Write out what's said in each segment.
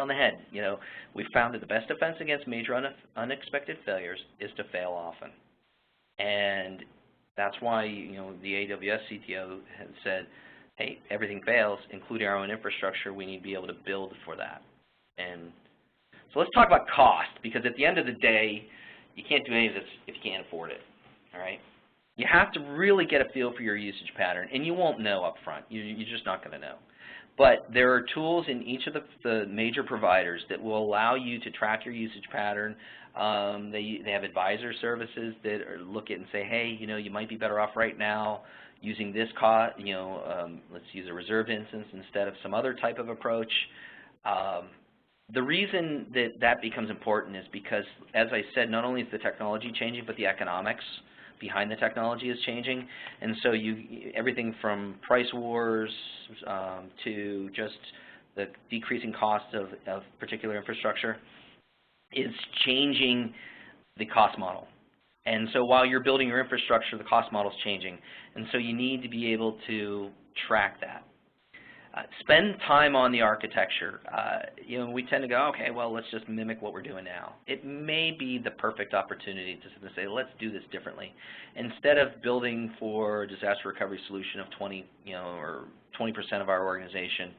on the head. You know, we found that the best defense against major unexpected failures is to fail often. And that's why, you know, the AWS CTO has said, hey, everything fails, including our own infrastructure. We need to be able to build for that. And so let's talk about cost, because at the end of the day, you can't do any of this if you can't afford it, all right? You have to really get a feel for your usage pattern, and you won't know up front. You're just not going to know. But there are tools in each of the major providers that will allow you to track your usage pattern. They have advisor services that look at and say, hey, you know, you might be better off right now using this cost, you know, let's use a reserved instance instead of some other type of approach. The reason that that becomes important is because, as I said, not only is the technology changing, but the economics behind the technology is changing. And so everything from price wars to just the decreasing cost of particular infrastructure is changing the cost model. And so while you're building your infrastructure, the cost model is changing. And so you need to be able to track that. Spend time on the architecture. You know, we tend to go, okay, well, let's just mimic what we're doing now. It may be the perfect opportunity to say, let's do this differently. Instead of building for a disaster recovery solution of 20, you know, or 20% of our organization,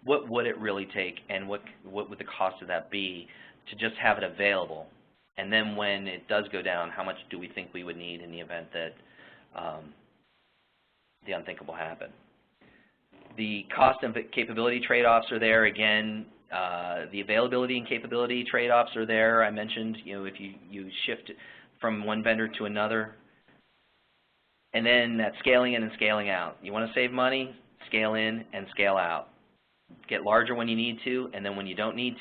what would it really take, and what would the cost of that be to just have it available? And then when it does go down, how much do we think we would need in the event that the unthinkable happened? The cost and capability trade-offs are there. Again, the availability and capability trade-offs are there. I mentioned, you know, if you shift from one vendor to another. And then that scaling in and scaling out. You want to save money, scale in and scale out. Get larger when you need to, and then when you don't need